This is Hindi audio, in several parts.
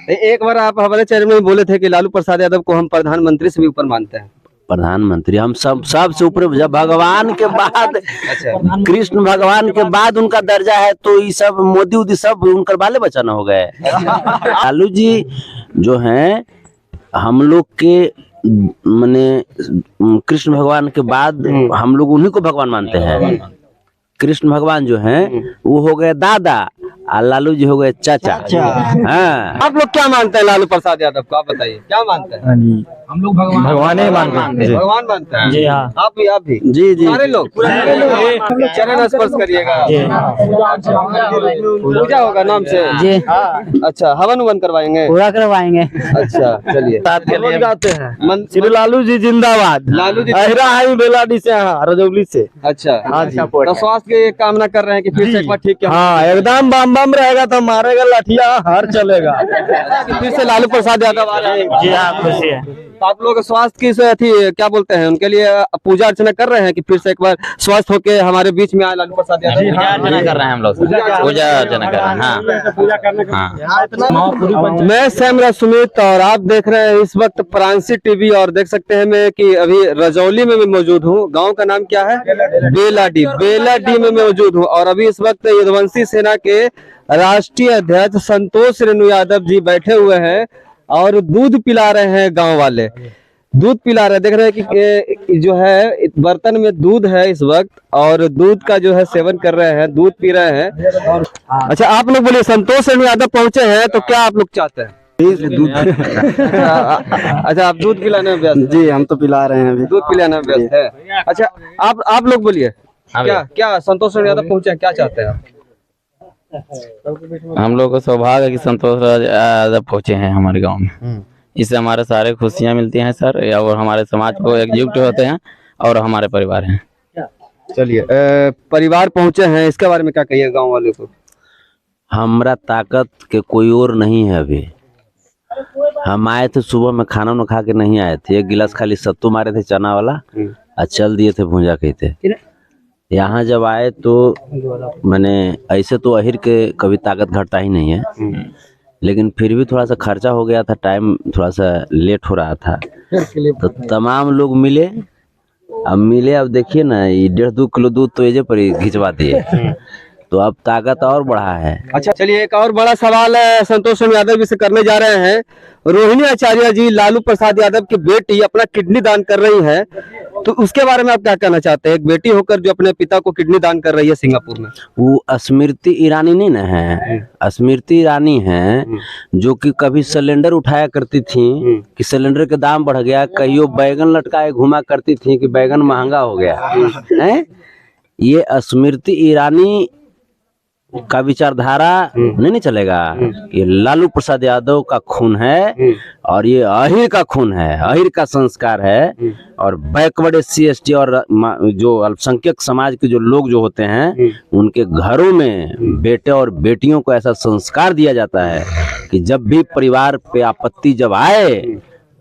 एक बार आप हमारे चैनल में बोले थे कि लालू प्रसाद यादव को हम प्रधानमंत्री से भी ऊपर मानते हैं। प्रधानमंत्री हम सबसे ऊपर, जब भगवान के बाद, कृष्ण भगवान के बाद उनका दर्जा है, तो ये सब मोदी उदी सब उनकर बाले बच्चा न हो गए। लालू जी जो हैं हम लोग के माने कृष्ण भगवान के बाद हम लोग उन्हीं को भगवान मानते हैं। कृष्ण भगवान जो हैं वो हो गए दादा और लालू जी हो गए चाचा। हाँ, आप लोग क्या मानते हैं लालू प्रसाद यादव को, आप बताइए क्या मानते हैं? हम लोग भगवान ही मानते हैं। भगवान मानते हैं जी हाँ। आप भी जी जी सारे लोग चरण स्पर्श करिएगा। पूजा होगा नाम से जी अच्छा, हवन उवन करवाएंगे? पूरा करवाएंगे। अच्छा चलिए गाते हैं श्री लालू जी जिंदाबाद। लालू जी अहिरा हाई बेलाडी से, हाँ रजौली से। अच्छा हाँ जी। तो स्वास्थ्य की कामना कर रहे हैं कि फिर से एक बार ठीक हाँ एकदम बम बम रहेगा तो मारेगा लाठिया हर चलेगा। फिर से लालू प्रसाद यादव आ रहे हैं। जी हाँ खुशी है। तो आप लोग स्वास्थ्य की से थी क्या बोलते हैं, उनके लिए पूजा अर्चना कर रहे हैं कि फिर से एक बार स्वस्थ होके हमारे बीच में आए लालू प्रसाद यादव? पूजा अर्चना कर रहे हैं हम लोग, पूजा अर्चना कर रहे हैं। मैं सैमरा सुमित और आप देख रहे हैं इस वक्त प्रांसी टीवी। और देख सकते हैं मैं कि अभी रजौली में मैं मौजूद हूँ। गांव का नाम क्या है? बेलाडी। बेलाडी में मौजूद हूँ और अभी इस वक्त यदुवंशी सेना के राष्ट्रीय अध्यक्ष संतोष रेणु यादव जी बैठे हुए हैं और दूध पिला रहे हैं। गांव वाले दूध पिला रहे हैं। देख रहे हैं कि जो है बर्तन में दूध है इस वक्त और दूध का जो है सेवन कर रहे हैं, दूध पी रहे हैं। अच्छा आप लोग बोलिए, संतोष रेणु यादव पहुंचे हैं तो क्या आप लोग चाहते हैं? दूध अच्छा आप दूध पिलाने में व्यस्त? जी हम तो पिला रहे हैं, अभी दूध पिलाने में व्यस्त है। अच्छा आप लोग बोलिए, क्या संतोष रेणु यादव पहुंचे हैं, क्या चाहते हैं आप? हम लोग को सौभाग्य है कि संतोष यादव पहुंचे हैं हमारे गांव में। इससे हमारे सारे खुशियां मिलती हैं सर, और हमारे समाज को एकजुट होते हैं और हमारे परिवार हैं। चलिए परिवार पहुंचे हैं, इसके बारे में क्या कहिए गांव वाले को? हमरा ताकत के कोई और नहीं है। अभी हम आए थे सुबह में, खाना न खा के नहीं आए थे। एक गिलास खाली सत्तू मारे थे चना वाला और चल दिए थे भूंजा कहते। यहाँ जब आए तो मैंने ऐसे तो अहिर के कभी ताकत घटता ही नहीं है, लेकिन फिर भी थोड़ा सा खर्चा हो गया था, टाइम थोड़ा सा लेट हो रहा था तो तमाम लोग मिले। अब देखिए ना, ये 1.5-2 किलो दूध तो एजे पर ही घिंचवा दिए, तो अब ताकत और बढ़ा है। अच्छा चलिए एक और बड़ा सवाल है संतोष रेणु यादव जी से करने जा रहे हैं। रोहिणी आचार्य जी लालू प्रसाद यादव की बेटी अपना किडनी दान कर रही है, तो उसके बारे में आप क्या कहना चाहते हैं? एक बेटी होकर जो अपने पिता को किडनी दान कर रही है सिंगापुर में। वो स्मृति ईरानी नहीं ना है, स्मृति ईरानी है जो कि कभी सिलेंडर उठाया करती थी कि सिलेंडर के दाम बढ़ गया, कहियो बैगन लटकाए घुमा करती थी कि बैगन महंगा हो गया है। ये स्मृति ईरानी का विचारधारा नहीं चलेगा। ये लालू प्रसाद यादव का खून है और ये अहिर का खून है, अहिर का संस्कार है। और बैकवर्ड SC/ST और जो अल्पसंख्यक समाज के जो लोग जो होते हैं उनके घरों में बेटे और बेटियों को ऐसा संस्कार दिया जाता है कि जब भी परिवार पे आपत्ति जब आए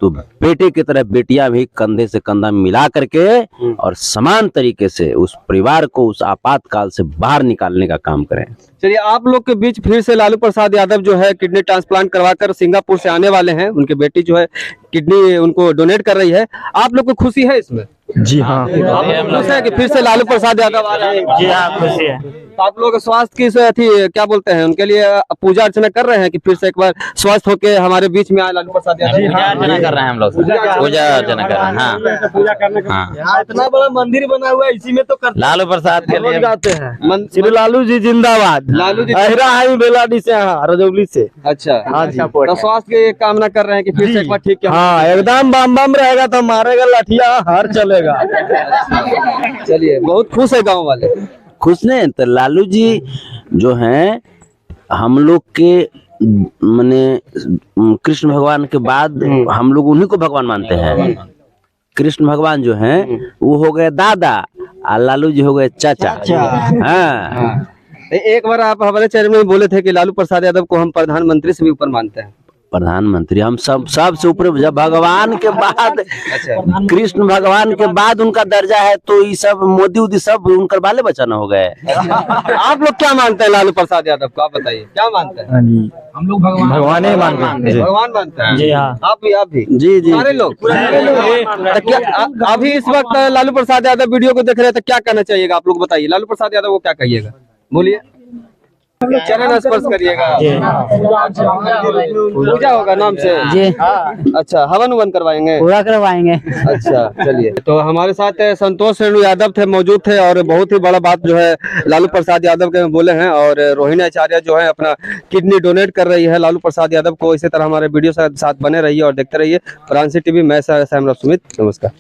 तो बेटे की तरह बेटियां भी कंधे से कंधा मिला करके और समान तरीके से उस परिवार को उस आपातकाल से बाहर निकालने का काम करें। चलिए आप लोग के बीच फिर से लालू प्रसाद यादव जो है किडनी ट्रांसप्लांट करवाकर सिंगापुर से आने वाले हैं। उनकी बेटी जो है किडनी उनको डोनेट कर रही है। आप लोग को खुशी है इसमें? जी हाँ खुश है कि फिर से लालू प्रसाद यादव आ रहे हैं? जी हाँ खुशी है। तो आप लोग स्वास्थ्य की से थी क्या बोलते हैं, उनके लिए पूजा अर्चना कर रहे हैं कि फिर से एक बार स्वस्थ होके हमारे बीच में आए लालू प्रसाद यादव? पूजा अर्चना कर रहे हैं हम लोग, पूजा अर्चना कर रहे हैं। पूजा करने का इतना बड़ा मंदिर बना हुआ है, इसी में तो लालू प्रसाद के लिए गाते हैं श्री लालू जी जिंदाबाद। लालू जी अहिरा हाई बेलाडी से, हाँ रजौली से। अच्छा हाँ जी। तो स्वास्थ्य की कामना कर रहे हैं कि फिर से एक बार ठीक हाँ एकदम बम बम रहेगा तो मारेगा लाठिया हर चलेगा। चलिए बहुत खुश है गांव वाले। खुश नहीं तो लालू जी जो हैं हम लोग के माने कृष्ण भगवान के बाद हम लोग उन्हीं को भगवान मानते हैं। कृष्ण भगवान जो हैं वो हो गए दादा और लालू जी हो गए चाचा। हाँ एक बार आप हमारे चैनल में बोले थे कि लालू प्रसाद यादव को हम प्रधानमंत्री से भी ऊपर मानते हैं। प्रधानमंत्री हम सबसे ऊपर जब भगवान के बाद कृष्ण भगवान के बाद उनका दर्जा है, तो ये सब मोदी उदी सब उनकर बाले बच्चा न हो गए। आप लोग क्या मानते हैं लालू प्रसाद यादव को? आप बताइए क्या मानते हैं? हम लोग भगवान ही मानते हैं। भगवान मानते हैं जी हाँ। आप भी जी जी सारे लोग तो क्या अभी इस वक्त लालू प्रसाद यादव वीडियो को देख रहे हैं तो क्या कहना चाहिएगा आप लोग बताइए? लालू प्रसाद यादव को क्या कहिएगा? बोलिए। चरण स्पर्श करिएगा, पूजा होगा नाम से जी अच्छा, हवन उवन करवाएंगे? पूरा करवाएंगे। अच्छा चलिए, तो हमारे साथ संतोष रेणु यादव थे, मौजूद थे और बहुत ही बड़ा बात जो है लालू प्रसाद यादव के बोले हैं। और रोहिणी आचार्य जो है अपना किडनी डोनेट कर रही है लालू प्रसाद यादव को। इसी तरह हमारे वीडियो साथ बने रहिए और देखते रहिए प्रांसी टीवी। मैं सैम सुमित, नमस्कार।